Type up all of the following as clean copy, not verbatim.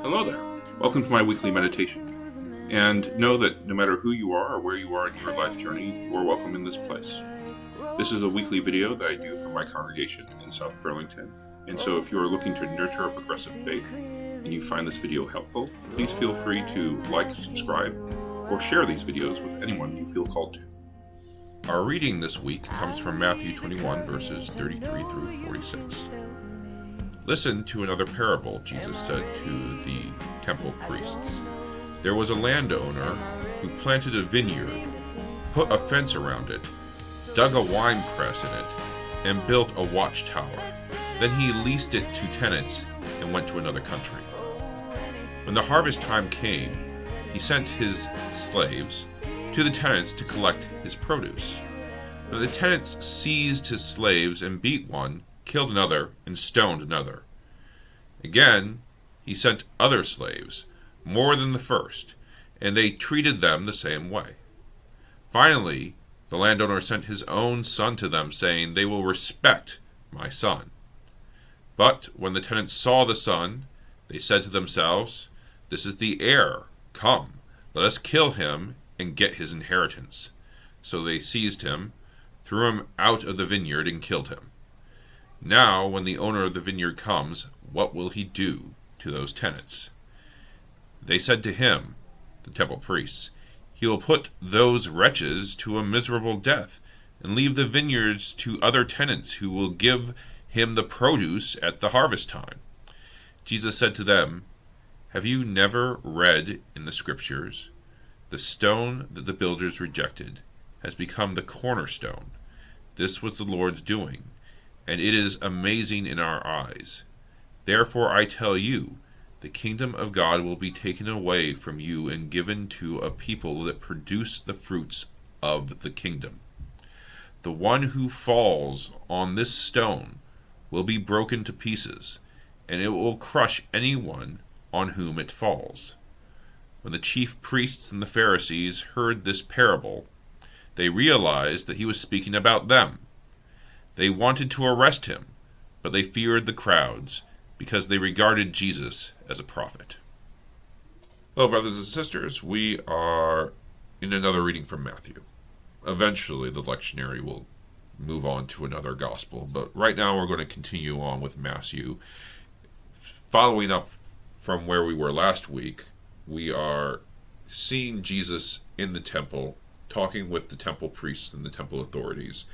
Hello there. Welcome to my weekly meditation. And know that no matter who you are or where you are in your life journey, you are welcome in this place. This is a weekly video that I do for my congregation in South Burlington. And so if you are looking to nurture a progressive faith and you find this video helpful, please feel free to like, subscribe, or share these videos with anyone you feel called to. Our reading this week comes from Matthew 21, verses 33 through 46. Listen to another parable, Jesus said to the temple priests. There was a landowner who planted a vineyard, put a fence around it, dug a wine press in it, and built a watchtower. Then he leased it to tenants and went to another country. When the harvest time came, he sent his slaves to the tenants to collect his produce. But the tenants seized his slaves and beat one, killed another, and stoned another. Again, he sent other slaves, more than the first, and they treated them the same way. Finally, the landowner sent his own son to them, saying, "They will respect my son." But when the tenants saw the son, they said to themselves, "This is the heir. Come, let us kill him and get his inheritance." So they seized him, threw him out of the vineyard, and killed him. Now, when the owner of the vineyard comes, what will he do to those tenants? They said to him, the temple priests, "He will put those wretches to a miserable death, and leave the vineyards to other tenants who will give him the produce at the harvest time." Jesus said to them, "Have you never read in the Scriptures, the stone that the builders rejected has become the cornerstone? This was the Lord's doing, and it is amazing in our eyes. Therefore I tell you, the kingdom of God will be taken away from you and given to a people that produce the fruits of the kingdom. The one who falls on this stone will be broken to pieces, and it will crush anyone on whom it falls." When the chief priests and the Pharisees heard this parable, they realized that he was speaking about them. They wanted to arrest him, but they feared the crowds, because they regarded Jesus as a prophet. Well, brothers and sisters, we are in another reading from Matthew. Eventually, the lectionary will move on to another gospel, but right now we're going to continue on with Matthew. Following up from where we were last week, we are seeing Jesus in the temple, talking with the temple priests and the temple authorities,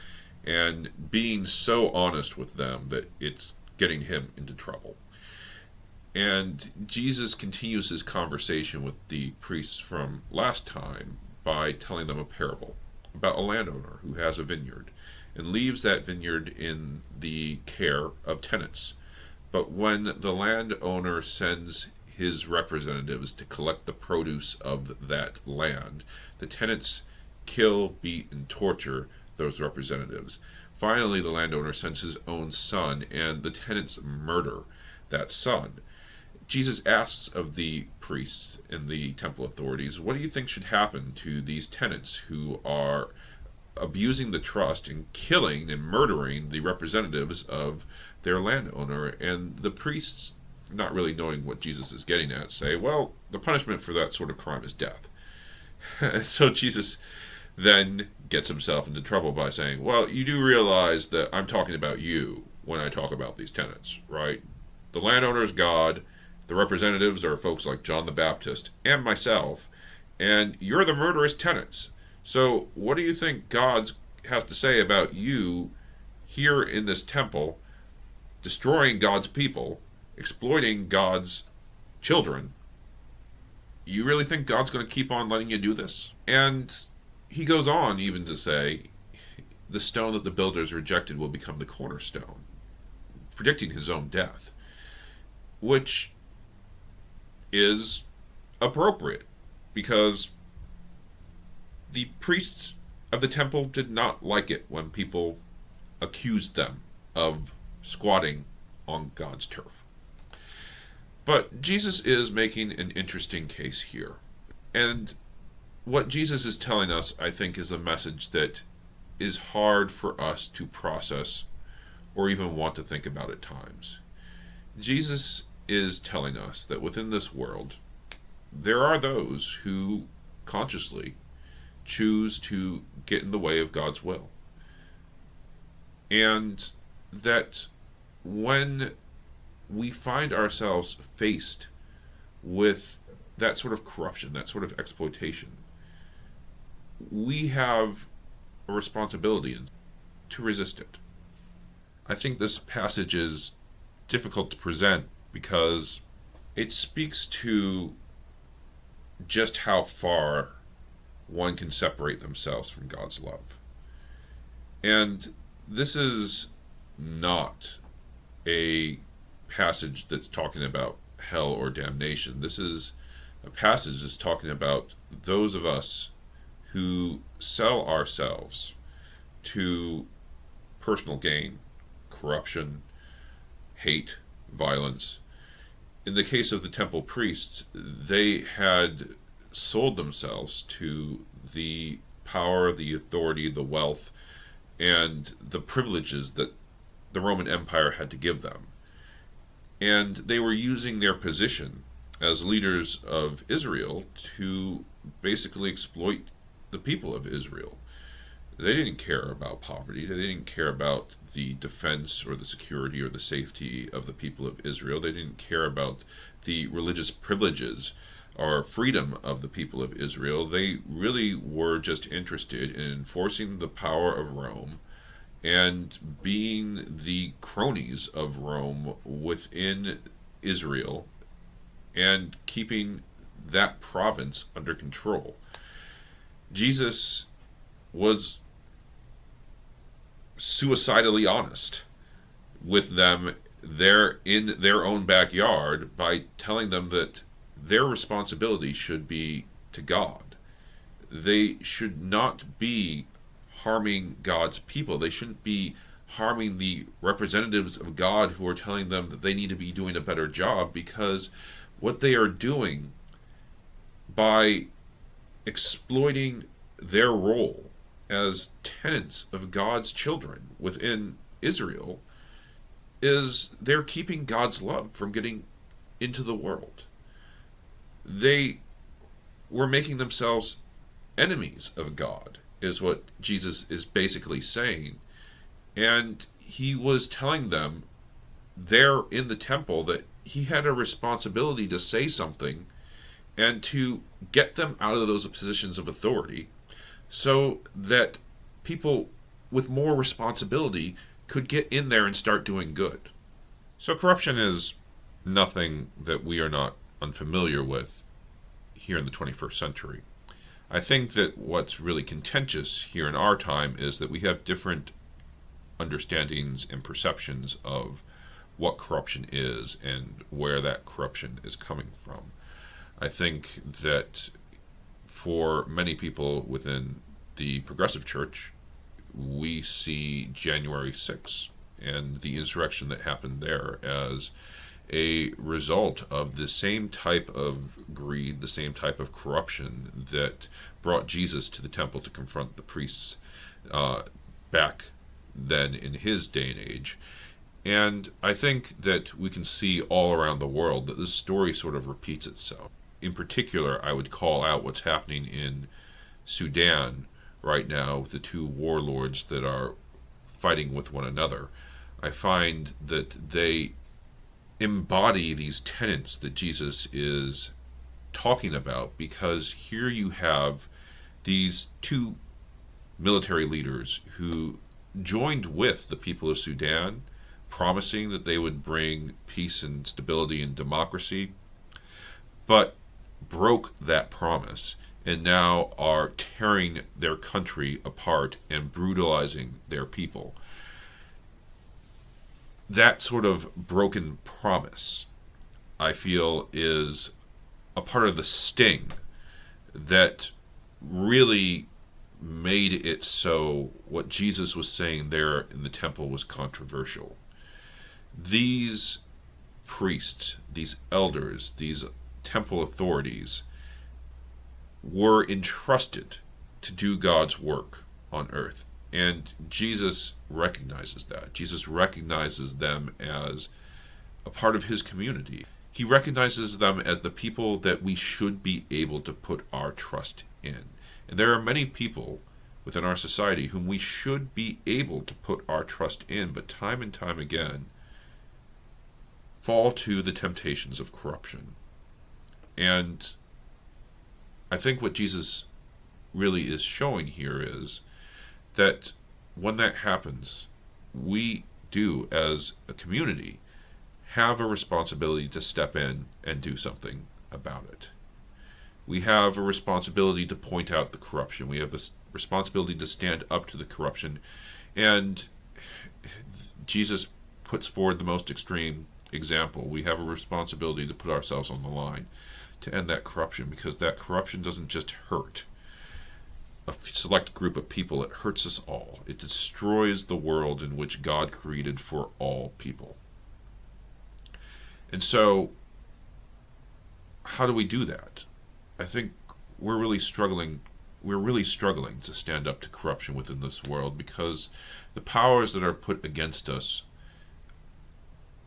and being so honest with them that it's getting him into trouble. And Jesus continues his conversation with the priests from last time by telling them a parable about a landowner who has a vineyard and leaves that vineyard in the care of tenants. But when the landowner sends his representatives to collect the produce of that land, the tenants kill, beat, and torture those representatives. Finally, the landowner sends his own son, and the tenants murder that son. Jesus asks of the priests and the temple authorities, what do you think should happen to these tenants who are abusing the trust and killing and murdering the representatives of their landowner? And the priests, not really knowing what Jesus is getting at, say, well, the punishment for that sort of crime is death. So Jesus then gets himself into trouble by saying, well, you do realize that I'm talking about you when I talk about these tenants, right? The landowner is God, the representatives are folks like John the Baptist and myself, and you're the murderous tenants. So what do you think God has to say about you here in this temple, destroying God's people, exploiting God's children? You really think God's going to keep on letting you do this? And he goes on even to say, the stone that the builders rejected will become the cornerstone, predicting his own death, which is appropriate because the priests of the temple did not like it when people accused them of squatting on God's turf. But Jesus is making an interesting case here. And what Jesus is telling us, I think, is a message that is hard for us to process or even want to think about at times. Jesus is telling us that within this world, there are those who consciously choose to get in the way of God's will. And that when we find ourselves faced with that sort of corruption, that sort of exploitation, we have a responsibility to resist it. I think this passage is difficult to present because it speaks to just how far one can separate themselves from God's love. And this is not a passage that's talking about hell or damnation. This is a passage that's talking about those of us who sell ourselves to personal gain, corruption, hate, violence. In the case of the temple priests, they had sold themselves to the power, the authority, the wealth, and the privileges that the Roman Empire had to give them. And they were using their position as leaders of Israel to basically exploit the people of Israel. They didn't care about poverty. They didn't care about the defense or the security or the safety of the people of Israel. They didn't care about the religious privileges or freedom of the people of Israel. They really were just interested in enforcing the power of Rome and being the cronies of Rome within Israel and keeping that province under control. Jesus was suicidally honest with them there in their own backyard by telling them that their responsibility should be to God. They should not be harming God's people. They shouldn't be harming the representatives of God who are telling them that they need to be doing a better job, because what they are doing by exploiting their role as tenants of God's children within Israel is they're keeping God's love from getting into the world. They were making themselves enemies of God, is what Jesus is basically saying. And he was telling them there in the temple that he had a responsibility to say something and to get them out of those positions of authority so that people with more responsibility could get in there and start doing good. So corruption is nothing that we are not unfamiliar with here in the 21st century. I think that what's really contentious here in our time is that we have different understandings and perceptions of what corruption is and where that corruption is coming from. I think that for many people within the Progressive Church, we see January 6th and the insurrection that happened there as a result of the same type of greed, the same type of corruption that brought Jesus to the temple to confront the priests back then in his day and age. And I think that we can see all around the world that this story sort of repeats itself. In particular, I would call out what's happening in Sudan right now with the two warlords that are fighting with one another. I find that they embody these tenets that Jesus is talking about, because here you have these two military leaders who joined with the people of Sudan, promising that they would bring peace and stability and democracy, but broke that promise and now are tearing their country apart and brutalizing their people. That sort of broken promise, I feel, is a part of the sting that really made it so what Jesus was saying there in the temple was controversial. These priests, these elders, these temple authorities were entrusted to do God's work on earth. And Jesus recognizes that. Jesus recognizes them as a part of his community. He recognizes them as the people that we should be able to put our trust in. And there are many people within our society whom we should be able to put our trust in, but time and time again fall to the temptations of corruption. And I think what Jesus really is showing here is that when that happens, we do, as a community, have a responsibility to step in and do something about it. We have a responsibility to point out the corruption. We have a responsibility to stand up to the corruption. And Jesus puts forward the most extreme example. We have a responsibility to put ourselves on the line to end that corruption, because that corruption doesn't just hurt a select group of people, it hurts us all. It destroys the world in which God created for all people. And so, how do we do that? I think we're really struggling to stand up to corruption within this world, because the powers that are put against us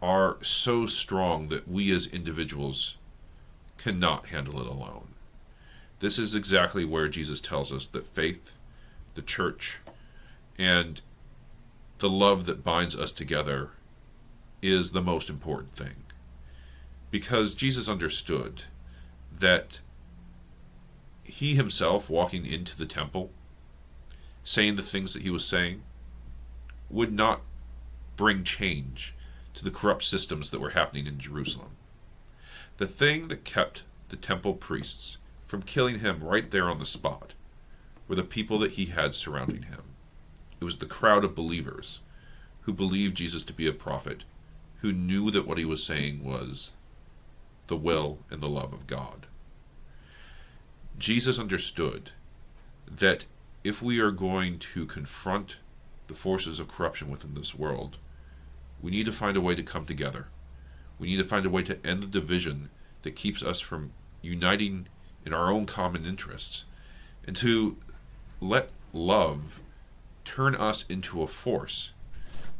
are so strong that we as individuals cannot handle it alone. This is exactly where Jesus tells us that faith, the church, and the love that binds us together is the most important thing. Because Jesus understood that he himself, walking into the temple, saying the things that he was saying, would not bring change to the corrupt systems that were happening in Jerusalem. The thing that kept the temple priests from killing him right there on the spot were the people that he had surrounding him. It was the crowd of believers who believed Jesus to be a prophet, who knew that what he was saying was the will and the love of God. Jesus understood that if we are going to confront the forces of corruption within this world, we need to find a way to come together. We need to find a way to end the division that keeps us from uniting in our own common interests, and to let love turn us into a force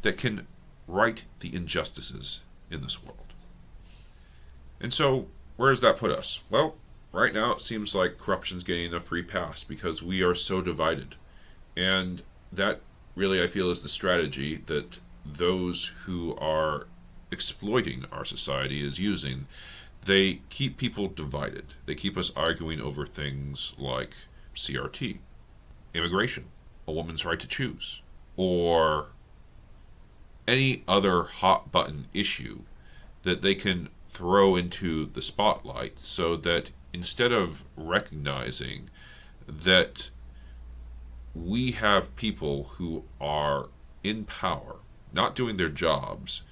that can right the injustices in this world. And so, where does that put us? Well, right now it seems like corruption's getting a free pass because we are so divided. And that really, I feel, is the strategy that those who are exploiting our society is using. They keep people divided. They keep us arguing over things like CRT, immigration, a woman's right to choose, or any other hot button issue that they can throw into the spotlight, so that instead of recognizing that we have people who are in power, not doing their jobs,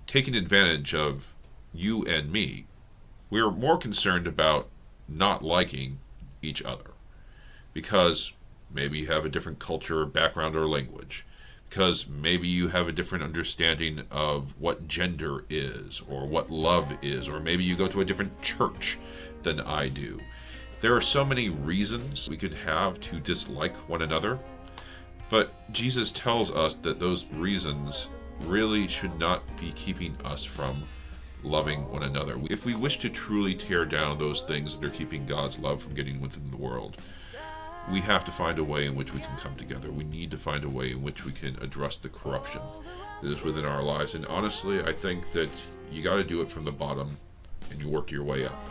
taking advantage of you and me, we're more concerned about not liking each other because maybe you have a different culture, background, or language, because maybe you have a different understanding of what gender is or what love is, or maybe you go to a different church than I do. There are so many reasons we could have to dislike one another, but Jesus tells us that those reasons really should not be keeping us from loving one another. If we wish to truly tear down those things that are keeping God's love from getting within the world, we have to find a way in which we can come together. We need to find a way in which we can address the corruption that is within our lives. And honestly, I think that you got to do it from the bottom and you work your way up.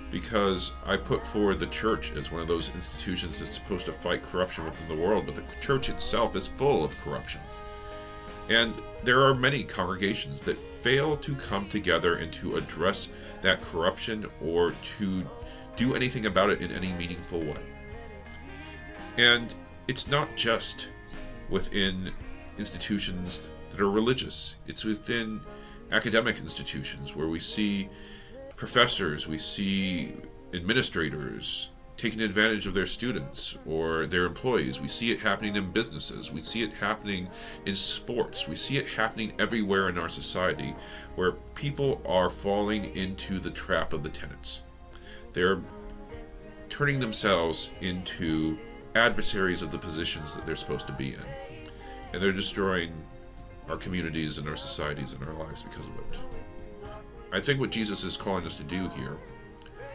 Because I put forward the church as one of those institutions that's supposed to fight corruption within the world, but the church itself is full of corruption. And there are many congregations that fail to come together and to address that corruption or to do anything about it in any meaningful way. And it's not just within institutions that are religious. It's within academic institutions where we see professors, we see administrators taking advantage of their students or their employees. We see it happening in businesses. We see it happening in sports. We see it happening everywhere in our society where people are falling into the trap of the tenants. They're turning themselves into adversaries of the positions that they're supposed to be in. And they're destroying our communities and our societies and our lives because of it. I think what Jesus is calling us to do here,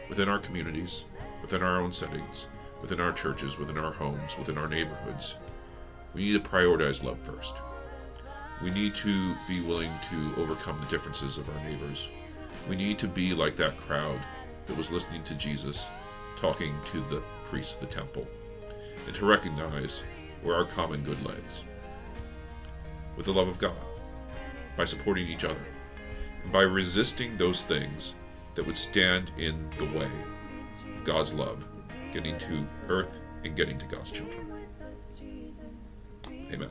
within our communities, within our own settings, within our churches, within our homes, within our neighborhoods, we need to prioritize love first. We need to be willing to overcome the differences of our neighbors. We need to be like that crowd that was listening to Jesus talking to the priests of the temple, and to recognize where our common good lies. With the love of God, by supporting each other, and by resisting those things that would stand in the way of God's love, getting to earth and getting to God's children. Amen.